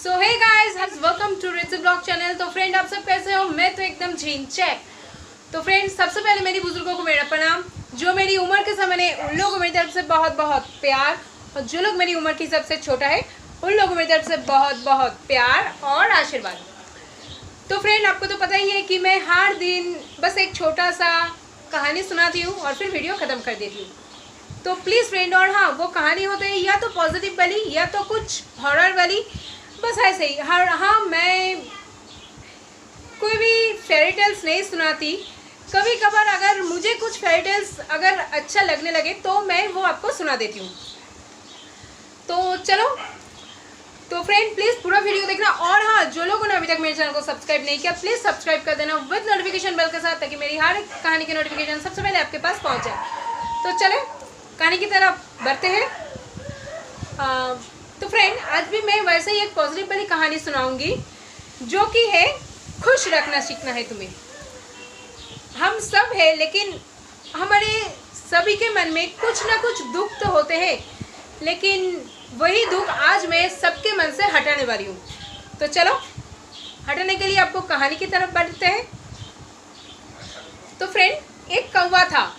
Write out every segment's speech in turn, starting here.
So hey guys, welcome to rich blog channel. तो friend, आप सब कैसे हो? मैं तो एकदम झिंचैक। तो फ्रेंड, सबसे पहले मेरी बुजुर्गों को मेरा प्रणाम। जो मेरी उम्र के समय है उन लोगों को मेरी तरफ से बहुत बहुत प्यार, और जो लोग मेरी उम्र की सबसे छोटा है उन लोगों को मेरी तरफ से बहुत बहुत प्यार और आशीर्वाद। तो फ्रेंड, आपको तो पता ही है कि मैं हर दिन बस एक छोटा सा कहानी सुनाती हूँ और फिर वीडियो ख़त्म कर देती हूँ। तो प्लीज़ फ्रेंड, और हाँ, वो कहानी होते हैं या तो पॉजिटिव वाली या तो कुछ हॉरर वाली, बस ऐसे ही। हाँ, मैं कोई भी फेरी टेल्स नहीं सुनाती। कभी कभार अगर मुझे कुछ फेरी टेल्स अगर अच्छा लगने लगे तो मैं वो आपको सुना देती हूँ। तो चलो, तो फ्रेंड प्लीज़ पूरा वीडियो देखना। और हाँ, जो लोगों ने अभी तक मेरे चैनल को सब्सक्राइब नहीं किया, प्लीज़ सब्सक्राइब कर देना विद नोटिफिकेशन बेल के साथ, ताकि मेरी हर एक कहानी की नोटिफिकेशन सबसे पहले आपके पास पहुँच जाए। तो चले कहानी की तरफ बढ़ते हैं। तो फ्रेंड, आज भी मैं वैसे ही एक पॉजिटिव वाली कहानी सुनाऊंगी, जो कि है खुश रखना सीखना है तुम्हें। हम सब है, लेकिन हमारे सभी के मन में कुछ ना कुछ दुख तो होते हैं, लेकिन वही दुख आज मैं सबके मन से हटाने वाली हूँ। तो चलो, हटाने के लिए आपको कहानी की तरफ बढ़ते हैं। तो फ्रेंड, एक कौवा था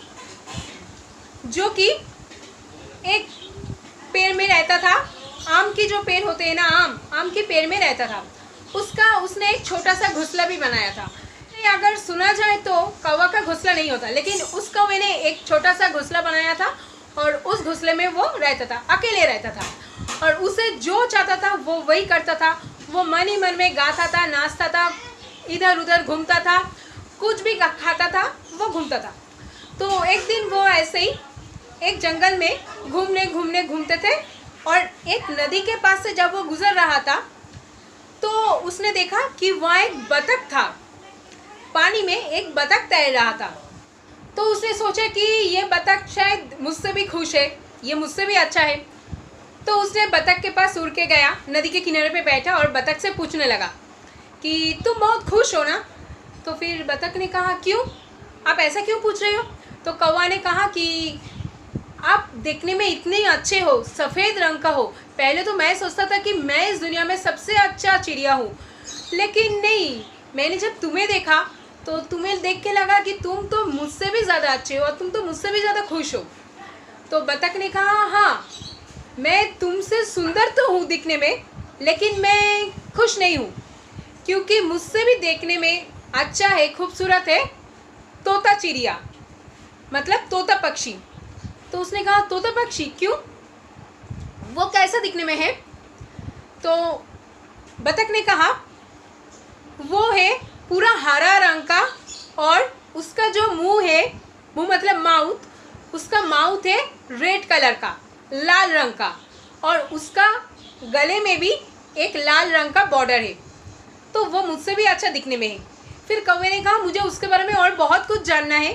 जो कि एक पेड़ में रहता था। आम की जो पेड़ होते हैं ना, आम के पेड़ में रहता था। उसने एक छोटा सा घोंसला भी बनाया था। अगर सुना जाए तो कौवा का घोंसला नहीं होता, लेकिन उस कौवे ने एक छोटा सा घोंसला बनाया था और उस घोंसले में वो रहता था, अकेले रहता था। और उसे जो चाहता था वो वही करता था। वो मन ही मन में गाता था, नाचता था, इधर उधर घूमता था, कुछ भी खाता था, वो घूमता था। तो एक दिन वो ऐसे ही एक जंगल में घूमते थे, और एक नदी के पास से जब वो गुजर रहा था तो उसने देखा कि वहाँ एक बतख था। पानी में एक बतख तैर रहा था। तो उसने सोचा कि ये बतख शायद मुझसे भी खुश है, ये मुझसे भी अच्छा है। तो उसने बतख के पास उड़ के गया, नदी के किनारे पे बैठा और बतख से पूछने लगा कि तुम बहुत खुश हो ना? तो फिर बतख ने कहा, क्यों, आप ऐसा क्यों पूछ रहे हो? तो कौवा ने कहा कि आप देखने में इतने अच्छे हो, सफ़ेद रंग का हो। पहले तो मैं सोचता था कि मैं इस दुनिया में सबसे अच्छा चिड़िया हूँ, लेकिन नहीं, मैंने जब तुम्हें देखा तो तुम्हें देख के लगा कि तुम तो मुझसे भी ज़्यादा अच्छे हो और तुम तो मुझसे भी ज़्यादा खुश हो। तो बतख ने कहा, हाँ, मैं तुमसे सुंदर तो हूँ दिखने में, लेकिन मैं खुश नहीं हूँ, क्योंकि मुझसे भी देखने में अच्छा है, खूबसूरत है तोता चिड़िया, मतलब तोता पक्षी। तो उसने कहा, तोता पक्षी क्यों, वो कैसा दिखने में है? तो बतख ने कहा, वो है पूरा हरा रंग का, और उसका जो मुंह है, मुंह मतलब माउथ, उसका माउथ है रेड कलर का, लाल रंग का, और उसका गले में भी एक लाल रंग का बॉर्डर है। तो वो मुझसे भी अच्छा दिखने में है। फिर कौवे ने कहा, मुझे उसके बारे में और बहुत कुछ जानना है।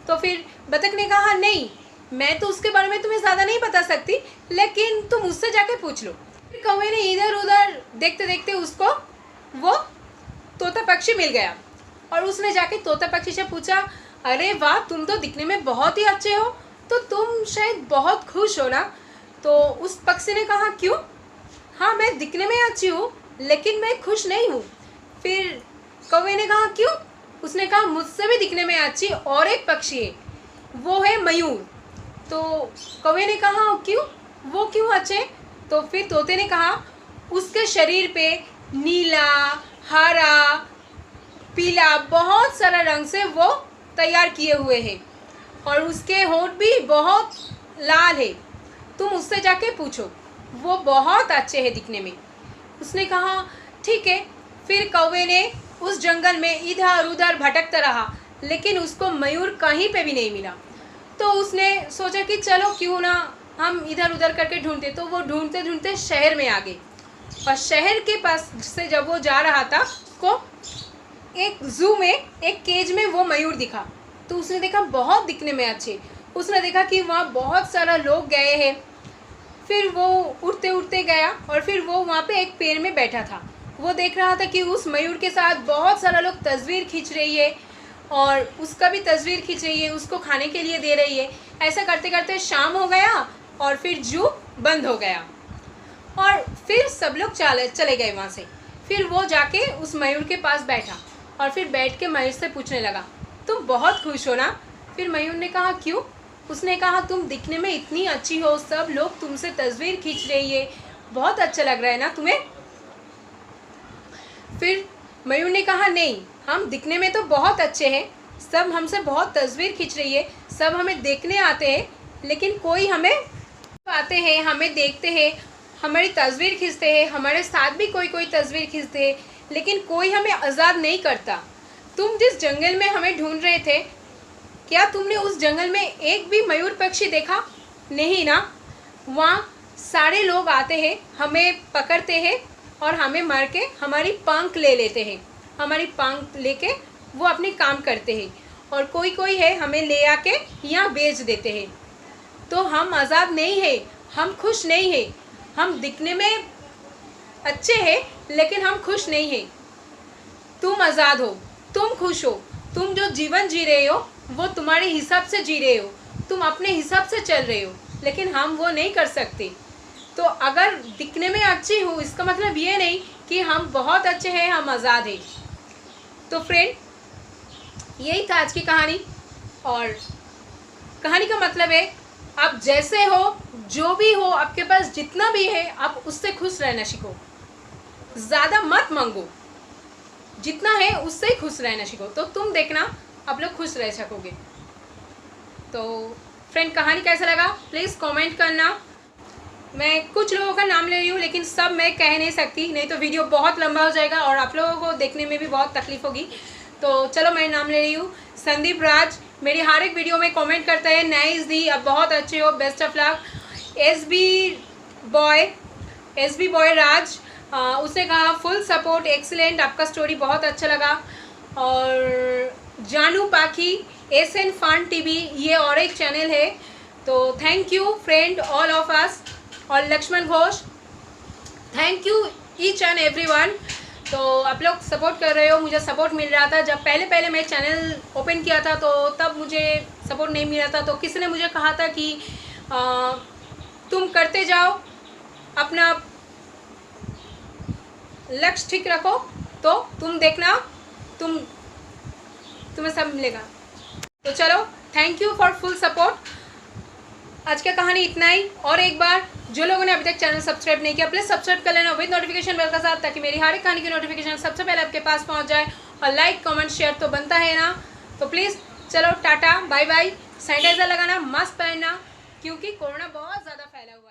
तो फिर बतख ने कहा, नहीं, मैं तो उसके बारे में तुम्हें ज़्यादा नहीं बता सकती, लेकिन तुम उससे जाके पूछ लो। फिर कौवे ने इधर उधर देखते देखते उसको वो तोता पक्षी मिल गया, और उसने जाके तोता पक्षी से पूछा, अरे वाह, तुम तो दिखने में बहुत ही अच्छे हो, तो तुम शायद बहुत खुश हो ना? तो उस पक्षी ने कहा, क्यों, हाँ, मैं दिखने में अच्छी हूँ, लेकिन मैं खुश नहीं हूँ। फिर कौवे ने कहा, क्यों? उसने कहा, मुझसे भी दिखने में अच्छी और एक पक्षी है, वो है मयूर। तो कौवे ने कहा, क्यों, वो क्यों अच्छे? तो फिर तोते ने कहा, उसके शरीर पे नीला, हरा, पीला, बहुत सारा रंग से वो तैयार किए हुए हैं, और उसके होंठ भी बहुत लाल है, तुम उससे जाके पूछो, वो बहुत अच्छे हैं दिखने में। उसने कहा, ठीक है। फिर कौवे ने उस जंगल में इधर उधर भटकता रहा, लेकिन उसको मयूर कहीं पे भी नहीं मिला। तो उसने सोचा कि चलो क्यों ना हम इधर उधर करके ढूंढते। तो वो ढूंढते ढूंढते शहर में आ गए, और शहर के पास से जब वो जा रहा था, उसको एक जू में, एक केज में वो मयूर दिखा। तो उसने देखा बहुत दिखने में अच्छे। उसने देखा कि वहाँ बहुत सारा लोग गए हैं। फिर वो उड़ते उड़ते गया, और फिर वो वहाँ पे एक पेड़ में बैठा था। वो देख रहा था कि उस मयूर के साथ बहुत सारा लोग तस्वीर खींच रही है, और उसका भी तस्वीर खींच रही है, उसको खाने के लिए दे रही है। ऐसा करते करते शाम हो गया, और फिर जू बंद हो गया। और फिर सब लोग चले गए वहाँ से। फिर वो जाके उस मयूर के पास बैठा और फिर बैठ के मयूर से पूछने लगा, तुम बहुत खुश हो ना? फिर मयूर ने कहा, क्यों? उसने कहा, तुम दिखने में इतनी अच्छी हो, सब लोग तुमसे तस्वीर खींच रही है, बहुत अच्छा लग रहा है ना तुम्हें? फिर मयूर ने कहा, नहीं, हम दिखने में तो बहुत अच्छे हैं, सब हमसे बहुत तस्वीर खींच रही है, सब हमें देखने आते हैं, लेकिन कोई हमें आते हैं, हमें देखते हैं, हमारी तस्वीर खींचते हैं, हमारे साथ भी कोई कोई तस्वीर खींचते हैं, लेकिन कोई हमें आज़ाद नहीं करता। तुम जिस जंगल में हमें ढूंढ रहे थे, क्या तुमने उस जंगल में एक भी मयूर पक्षी देखा? नहीं ना। वहाँ सारे लोग आते हैं, हमें पकड़ते हैं और हमें मार के हमारी पंख ले लेते हैं, हमारी पंख लेके वो अपने काम करते हैं, और कोई कोई है हमें ले आके यहाँ बेच देते हैं। तो हम आज़ाद नहीं है, हम खुश नहीं है, हम दिखने में अच्छे हैं लेकिन हम खुश नहीं है। तुम आज़ाद हो, तुम खुश हो, तुम जो जीवन जी रहे हो वो तुम्हारे हिसाब से जी रहे हो, तुम अपने हिसाब से चल रहे हो, लेकिन हम वो नहीं कर सकते। तो अगर दिखने में अच्छी हो इसका मतलब ये नहीं कि हम बहुत अच्छे हैं, हम आज़ाद हैं। तो फ्रेंड, यही था आज की कहानी, और कहानी का मतलब है आप जैसे हो, जो भी हो, आपके पास जितना भी है, आप उससे खुश रहना सीखो। ज़्यादा मत मांगो, जितना है उससे ही खुश रहना सीखो, तो तुम देखना आप लोग खुश रह सकोगे। तो फ्रेंड, कहानी कैसा लगा प्लीज़ कमेंट करना। मैं कुछ लोगों का नाम ले रही हूँ, लेकिन सब मैं कह नहीं सकती, नहीं तो वीडियो बहुत लंबा हो जाएगा और आप लोगों को देखने में भी बहुत तकलीफ होगी। तो चलो, मैं नाम ले रही हूँ। संदीप राज मेरी हर एक वीडियो में कमेंट करता है, नाइस दी, अब बहुत अच्छे हो, best of luck. S B boy Raj, उसने कहा फुल सपोर्ट, एक्सीलेंट, आपका स्टोरी बहुत अच्छा लगा। और जानू पाखी, SN फन टीवी, ये और एक चैनल है, तो thank you friend all of us. और Lakshman Ghosh, thank you each and everyone. तो आप लोग सपोर्ट कर रहे हो, मुझे सपोर्ट मिल रहा था। जब पहले मैं चैनल ओपन किया था तो तब मुझे सपोर्ट नहीं मिल रहा था, तो किसी ने मुझे कहा था कि तुम करते जाओ, अपना लक्ष्य ठीक रखो, तो तुम देखना तुम्हें सब मिलेगा। तो चलो, thank you for full support. आज का कहानी इतना ही। और एक बार, जो लोगों ने अभी तक चैनल सब्सक्राइब नहीं किया, प्लीज़ सब्सक्राइब कर लेना विद नोटिफिकेशन बेल का साथ, ताकि मेरी हर एक कहानी की नोटिफिकेशन सबसे पहले आपके पास पहुंच जाए। और लाइक कमेंट शेयर तो बनता है ना। तो प्लीज़ चलो, टाटा बाय बाय। सैनिटाइज़र लगाना, मास्क पहनना, क्योंकि कोरोना बहुत ज़्यादा फैला हुआ है।